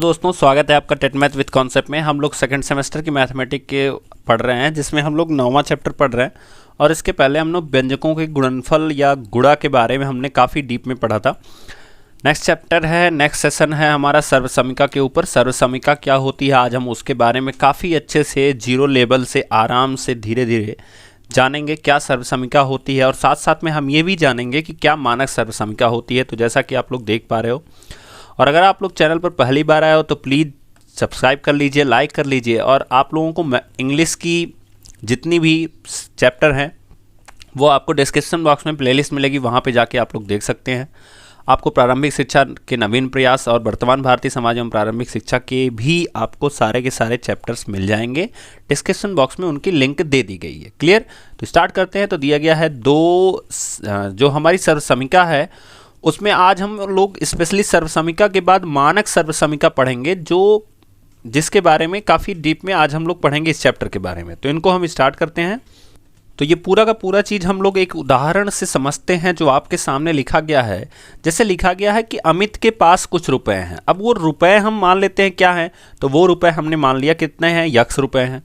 दोस्तों स्वागत है आपका टेट मैथ विद कॉन्सेप्ट में। हम लोग सेकंड सेमेस्टर की मैथमेटिक्स के पढ़ रहे हैं, जिसमें हम लोग 9वां चैप्टर पढ़ रहे हैं। और इसके पहले हम लोग व्यंजकों के गुणनफल या गुणा के बारे में हमने काफ़ी डीप में पढ़ा था। नेक्स्ट चैप्टर है, नेक्स्ट सेशन है हमारा सर्वसमीका के ऊपर। सर्वसमीका क्या होती है, आज हम उसके बारे में काफ़ी अच्छे से जीरो लेवल से आराम से धीरे धीरे जानेंगे क्या सर्वसमीका होती है। और साथ साथ में हम ये भी जानेंगे कि क्या मानक सर्वसमीका होती है। तो जैसा कि आप लोग देख पा रहे हो, और अगर आप लोग चैनल पर पहली बार आए हो तो प्लीज़ सब्सक्राइब कर लीजिए, लाइक कर लीजिए। और आप लोगों को इंग्लिश की जितनी भी चैप्टर हैं वो आपको डिस्क्रिप्शन बॉक्स में प्लेलिस्ट मिलेगी, वहाँ पे जाके आप लोग देख सकते हैं। आपको प्रारंभिक शिक्षा के नवीन प्रयास और वर्तमान भारतीय समाज एवं प्रारंभिक शिक्षा के भी आपको सारे के सारे चैप्टर्स मिल जाएंगे। डिस्क्रिप्शन बॉक्स में उनकी लिंक दे दी गई है। क्लियर? तो स्टार्ट करते हैं। तो दिया गया है जो हमारी सर्वसमीका है उसमें आज हम लोग स्पेशली सर्वसमीका के बाद मानक सर्वसमीका पढ़ेंगे, जिसके बारे में काफ़ी डीप में आज हम लोग पढ़ेंगे इस चैप्टर के बारे में। तो इनको हम स्टार्ट करते हैं। तो ये पूरा का पूरा चीज़ हम लोग एक उदाहरण से समझते हैं जो आपके सामने लिखा गया है। जैसे लिखा गया है कि अमित के पास कुछ रुपए हैं। अब वो रुपए हम मान लेते हैं क्या हैं, तो वो रुपए हमने मान लिया कितने हैं, यक्स रुपए हैं।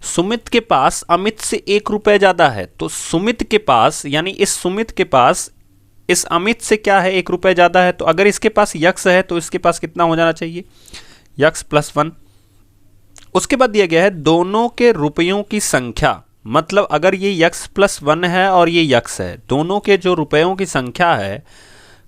सुमित के पास अमित से 1 रुपये ज़्यादा है, तो सुमित के पास यानी इस सुमित के पास इस अमित से क्या है, 1 रुपये ज़्यादा है। तो अगर इसके पास यक्स है तो इसके पास कितना हो जाना चाहिए, यक्स प्लस 1। उसके बाद दिया गया है दोनों के रुपयों की संख्या, मतलब अगर ये यक्स प्लस 1 है और ये यक्स है, दोनों के जो रुपयों की संख्या है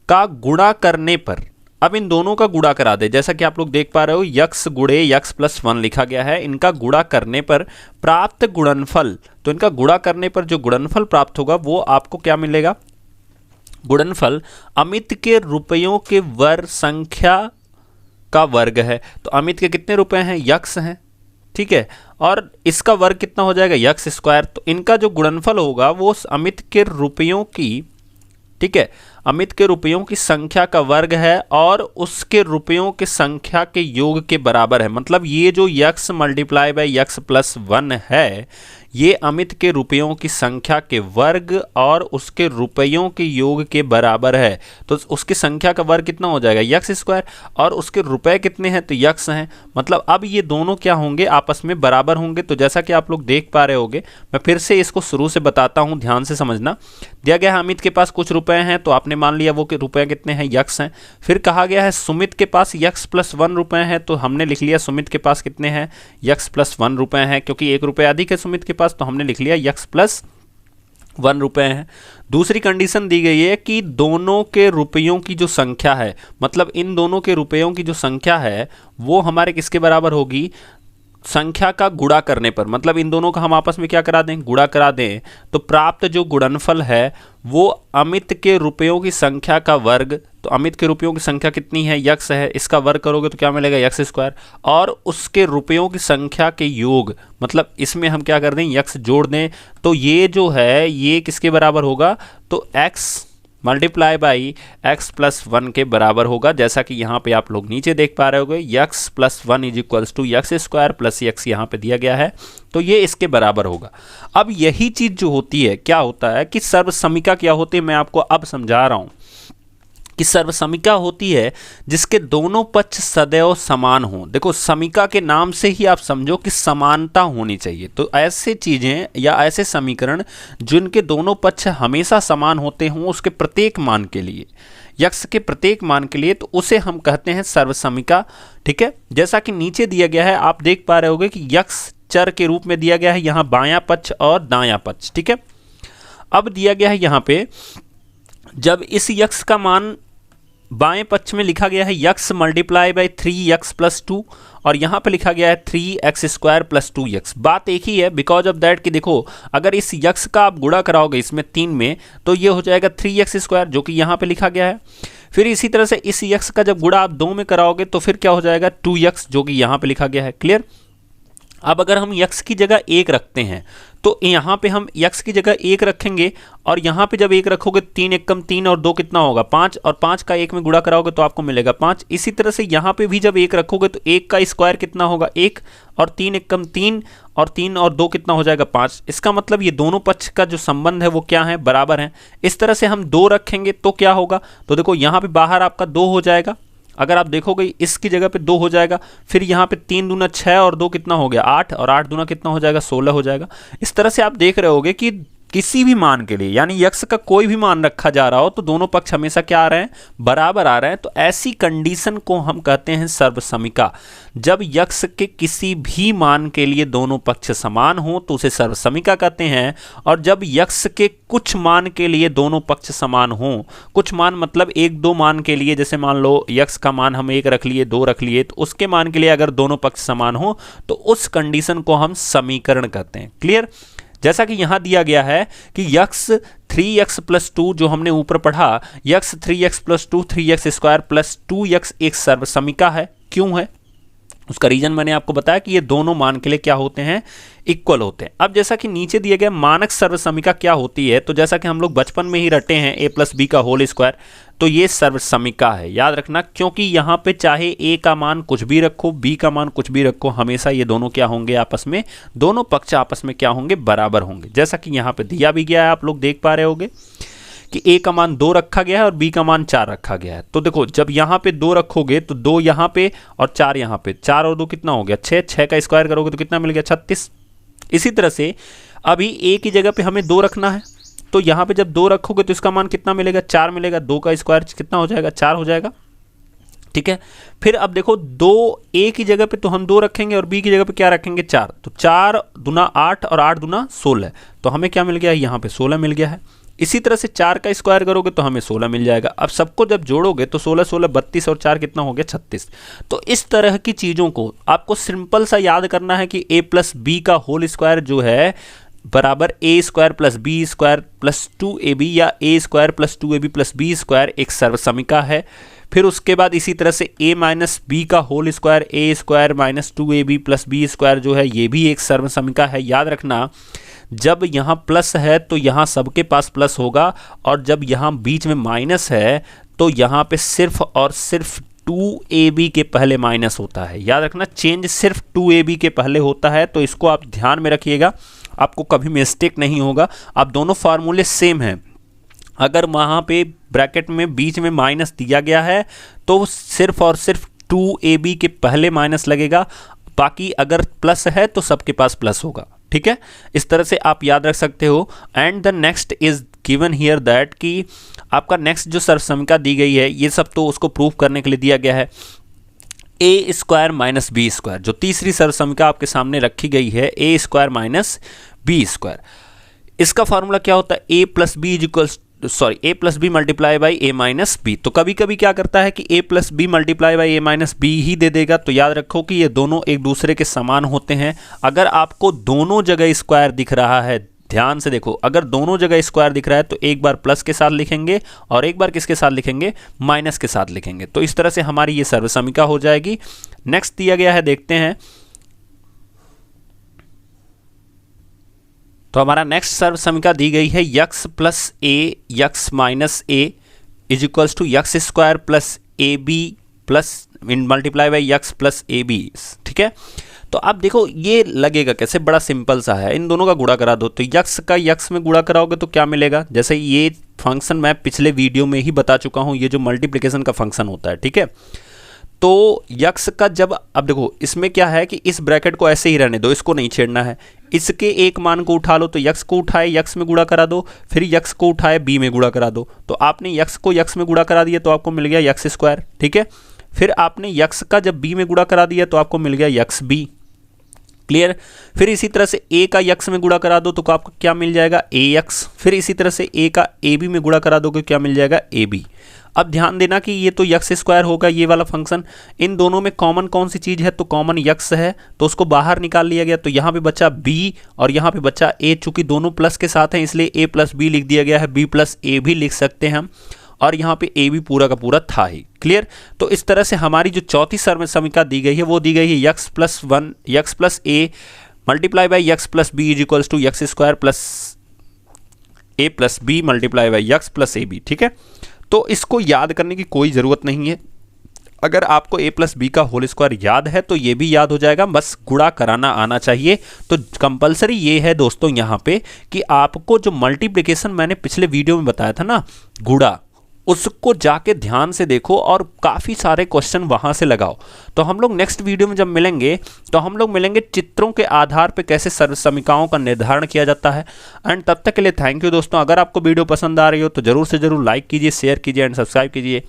का गुणा करने पर, अब इन दोनों का गुणा करा दे। जैसा कि आप लोग देख पा रहे हो, यक्स गुणे यक्स प्लस 1 लिखा गया है। इनका गुणा करने पर प्राप्त गुणनफल, तो इनका गुणा करने पर जो गुणनफल प्राप्त होगा वो आपको क्या मिलेगा, गुणनफल अमित के रुपयों के वर्ग संख्या का वर्ग है। तो अमित के कितने रुपए हैं, यक्स हैं, ठीक है, और इसका वर्ग कितना हो जाएगा, यक्स स्क्वायर। तो इनका जो गुणनफल होगा वो अमित के रुपयों की, ठीक है, अमित के रुपयों की संख्या का वर्ग है और उसके रुपयों की संख्या के योग के बराबर है। मतलब ये जो x multiply by x plus 1 है, ये अमित के रुपयों की संख्या के वर्ग और उसके रुपयों के योग के बराबर है। तो उसकी संख्या का वर्ग कितना हो जाएगा, यक्स स्क्वायर, और उसके रुपए कितने हैं, तो यक्स हैं। मतलब अब ये दोनों क्या होंगे, आपस में बराबर होंगे। तो जैसा कि आप लोग देख पा रहे होंगे, मैं फिर से इसको शुरू से बताता हूं, ध्यान से समझना। दिया गया है अमित के पास कुछ रुपए हैं, तो आपने मान लिया वो के रुपए कितने हैं, यक्स हैं। फिर कहा गया है सुमित के पास यक्स प्लस 1 रुपए हैं, तो हमने लिख लिया सुमित के पास कितने हैं, यक्स प्लस 1 रुपए हैं, क्योंकि 1 रुपये अधिक है सुमित के पास, तो हमने लिख लिया यक्स प्लस 1 रुपए है। दूसरी कंडीशन दी गई है कि दोनों के रुपयों की जो संख्या है, मतलब इन दोनों के रुपयों की जो संख्या है वो हमारे किसके बराबर होगी, संख्या का गुणा करने पर। मतलब इन दोनों का हम आपस में क्या करा दें, गुणा करा दें, तो प्राप्त जो गुणनफल है वो अमित के रुपयों की संख्या का वर्ग, तो अमित के रुपयों की संख्या कितनी है, यक्स है, इसका वर्ग करोगे तो क्या मिलेगा, यक्स स्क्वायर, और उसके रुपयों की संख्या के योग, मतलब इसमें हम क्या कर दें, यक्स जोड़ दें। तो ये जो है ये किसके बराबर होगा, तो x multiply by x plus 1 के बराबर होगा। जैसा कि यहाँ पे आप लोग नीचे देख पा रहे होगे, x plus 1 is equals to x square plus x यहाँ पे दिया गया है, तो ये इसके बराबर होगा। अब यही चीज़ जो होती है, क्या होता है कि सर्वसमीका क्या होती है, मैं आपको अब समझा रहा हूँ कि सर्वसमीका होती है जिसके दोनों पक्ष सदैव समान हों। देखो, समीका के नाम से ही आप समझो कि समानता होनी चाहिए। तो ऐसे चीज़ें या ऐसे समीकरण जिनके दोनों पक्ष हमेशा समान होते हों, उसके प्रत्येक मान के लिए, यक्स के प्रत्येक मान के लिए, तो उसे हम कहते हैं सर्वसमीका। ठीक है, जैसा कि नीचे दिया गया है, आप देख पा रहे होगे कि यक्स चर के रूप में दिया गया है, यहाँ बायां पक्ष और दायां पक्ष। ठीक है, अब दिया गया है यहाँ पे, जब इस यक्स का मान बाएं पक्ष में लिखा गया है x multiply by 3x plus 2, और यहाँ पे लिखा गया है 3x स्क्वायर प्लस 2x। बात एक ही है, बिकॉज ऑफ दैट कि देखो, अगर इस यक्स का आप गुणा कराओगे इसमें 3 में, तो ये हो जाएगा 3x स्क्वायर, जो कि यहाँ पे लिखा गया है। फिर इसी तरह से इस यक्स का जब गुणा आप 2 में कराओगे तो फिर क्या हो जाएगा, 2x, जो कि यहाँ पे लिखा गया है। क्लियर? अब अगर हम यक्स की जगह 1 रखते हैं, तो यहाँ पे हम यक्स की जगह 1 रखेंगे, और यहाँ पे जब 1 रखोगे 3 1 कम 3 और 2 कितना होगा, 5, और 5 का 1 में गुणा कराओगे तो आपको मिलेगा 5। इसी तरह से यहाँ पे भी जब 1 रखोगे तो 1 का स्क्वायर कितना होगा, 1, और 3 1 कम 3, और 3 और 2 कितना हो जाएगा, 5। इसका मतलब ये दोनों पक्ष का जो संबंध है वो क्या है, बराबर है। इस तरह से हम 2 रखेंगे तो क्या होगा, तो देखो यहाँ पे बाहर आपका 2 हो जाएगा, अगर आप देखोगे इसकी जगह पे 2 हो जाएगा, फिर यहाँ पे 3 दूना 6 और 2 कितना हो गया 8, और 8 दूना कितना हो जाएगा 16 हो जाएगा। इस तरह से आप देख रहे होगे कि किसी भी मान के लिए, यानी यक्स का कोई भी मान रखा जा रहा हो तो दोनों पक्ष हमेशा क्या आ रहे हैं, बराबर आ रहे हैं। तो ऐसी कंडीशन को हम कहते हैं सर्वसमिका। जब यक्स के किसी भी मान के लिए दोनों पक्ष समान हो तो उसे सर्वसमिका कहते हैं। और जब यक्स के कुछ मान के लिए दोनों पक्ष समान हो, कुछ मान मतलब 1-2 मान के लिए, जैसे मान लो यक्स का मान हम 1 रख लिए, 2 रख लिए, तो उसके मान के लिए अगर दोनों पक्ष समान हो तो उस कंडीशन को हम समीकरण कहते हैं। क्लियर? जैसा कि यहां दिया गया है कि यक्स 3x + 2 जो हमने ऊपर पढ़ा, यक्स 3x + 2 3x² + 2x एक सर्वसमिका है। क्यों है? उसका रीजन मैंने आपको बताया कि ये दोनों मान के लिए क्या होते हैं, इक्वल होते हैं। अब जैसा कि नीचे दिए गए मानक सर्वसमिका क्या होती है, तो जैसा कि हम लोग बचपन में ही रटे हैं a + b का होल स्क्वायर, तो ये सर्वसमिका है। याद रखना, क्योंकि यहाँ पे चाहे a का मान कुछ भी रखो, b का मान कुछ भी रखो, हमेशा ये दोनों क्या होंगे आपस में, दोनों पक्ष आपस में क्या होंगे, बराबर होंगे। जैसा कि यहाँ पे दिया भी गया है, आप लोग देख पा रहे होंगे कि a का मान 2 रखा गया है और b का मान 4 रखा गया है। तो देखो जब यहाँ पे 2 रखोगे तो 2 यहाँ पे और 4 यहाँ पे, 4 और 2 कितना हो गया 6, 6 का स्क्वायर करोगे तो कितना मिल गया 36। इसी तरह से अभी a की जगह पे हमें 2 रखना है, तो यहाँ पे जब 2 रखोगे तो इसका मान कितना मिलेगा 4 मिलेगा, 2 का स्क्वायर कितना हो जाएगा 4 हो जाएगा। ठीक है, फिर अब देखो 2 a की जगह पे तो हम 2 रखेंगे और b की जगह पे क्या रखेंगे 4, तो 4 दूना 8 और 8 दूना 16, तो हमें क्या मिल गया है यहाँ पे 16 मिल गया है। इसी तरह से 4 का स्क्वायर करोगे तो हमें 16 मिल जाएगा। अब सबको जब जोड़ोगे तो 16 16 32 और 4 कितना हो गया 36। तो इस तरह की चीज़ों को आपको सिंपल सा याद करना है कि a + b का होल स्क्वायर जो है बराबर a² + b² + 2ab या a² + 2ab + b² एक सर्वसमिका है। फिर उसके बाद इसी तरह से a - b का whole square a² - 2ab + b² जो है ये भी एक सर्वसमिका है। याद रखना, जब यहाँ प्लस है तो यहाँ सबके पास प्लस होगा, और जब यहाँ बीच में माइनस है तो यहाँ पे सिर्फ और सिर्फ 2ab के पहले माइनस होता है। याद रखना, चेंज सिर्फ 2ab के पहले होता है, तो इसको आप ध्यान में रखिएगा, आपको कभी मिस्टेक नहीं होगा। आप दोनों फार्मूले सेम हैं, अगर वहाँ पे ब्रैकेट में बीच में माइनस दिया गया है तो सिर्फ और सिर्फ 2ab के पहले माइनस लगेगा, बाकी अगर प्लस है तो सबके पास प्लस होगा। ठीक है, इस तरह से आप याद रख सकते हो। And the next is given here that कि आपका नेक्स्ट जो सर्वसमिका दी गई है, ये सब तो उसको प्रूव करने के लिए दिया गया है, a² - b²। जो तीसरी सर्वसमिका आपके सामने रखी गई है a² - b², इसका फॉर्मूला क्या होता है a + b × a - b। तो कभी कभी क्या करता है कि a + b × a - b ही दे देगा, तो याद रखो कि ये दोनों एक दूसरे के समान होते हैं। अगर आपको दोनों जगह स्क्वायर दिख रहा है, ध्यान से देखो, अगर दोनों जगह स्क्वायर दिख रहा है तो एक बार प्लस के साथ लिखेंगे और एक बार किसके साथ लिखेंगे, माइनस के साथ लिखेंगे। तो इस तरह से हमारी ये सर्वसमिका हो जाएगी। नेक्स्ट दिया गया है, देखते हैं। तो हमारा नेक्स्ट सर्वसमिका दी गई है x + a x - a = x² + ab × x + ab। ठीक है, तो आप देखो ये लगेगा कैसे, बड़ा सिंपल सा है, इन दोनों का गुणा करा दो, तो x का x में गुणा कराओगे तो क्या मिलेगा, जैसे ये फंक्शन मैं पिछले वीडियो में ही बता चुका हूँ, ये जो मल्टीप्लिकेशन का फंक्शन होता है। ठीक है, तो x का जब, अब देखो इसमें क्या है कि इस ब्रैकेट को ऐसे ही रहने दो, इसको नहीं छेड़ना है। इसके एक मान को उठा लो, तो x को उठाए x में गुणा करा दो, फिर x को उठाए b में गुणा करा दो, तो आपने x को x में गुणा करा दिया तो आपको मिल गया x²। ठीक है, फिर आपने x का जब b में गुणा करा दिया तो आपको मिल गया xb। क्लियर, फिर इसी तरह से a का x में गुणा करा दो तो आपको क्या मिल जाएगा ax, फिर इसी तरह से a का ab में गुणा करा दोगे क्या मिल जाएगा ab। अब ध्यान देना कि ये तो x² होगा, ये वाला फंक्शन, इन दोनों में कॉमन कौन सी चीज़ है, तो कॉमन x है, तो उसको बाहर निकाल लिया गया, तो यहाँ पे बचा b और यहाँ पे बचा a। चूंकि दोनों प्लस के साथ हैं इसलिए a + b लिख दिया गया है, b + a भी लिख सकते हैं हम, और यहाँ पे a भी पूरा का पूरा था ही। क्लियर, तो इस तरह से हमारी जो चौथी सर्वसमिका दी गई है वो दी गई है x + a × x + b = x² + a + b × x + ab। ठीक है, तो इसको याद करने की कोई ज़रूरत नहीं है, अगर आपको a + b का होल स्क्वायर याद है तो ये भी याद हो जाएगा, बस गुणा कराना आना चाहिए। तो कंपलसरी ये है दोस्तों यहाँ पे कि आपको जो मल्टीप्लिकेशन मैंने पिछले वीडियो में बताया था ना, गुणा, उसको जाके ध्यान से देखो और काफ़ी सारे क्वेश्चन वहाँ से लगाओ। तो हम लोग नेक्स्ट वीडियो में जब मिलेंगे तो हम लोग मिलेंगे चित्रों के आधार पे कैसे समीकरणों का निर्धारण किया जाता है। एंड तब तक के लिए थैंक यू दोस्तों। अगर आपको वीडियो पसंद आ रही हो तो ज़रूर से ज़रूर लाइक कीजिए, शेयर कीजिए एंड सब्सक्राइब कीजिए।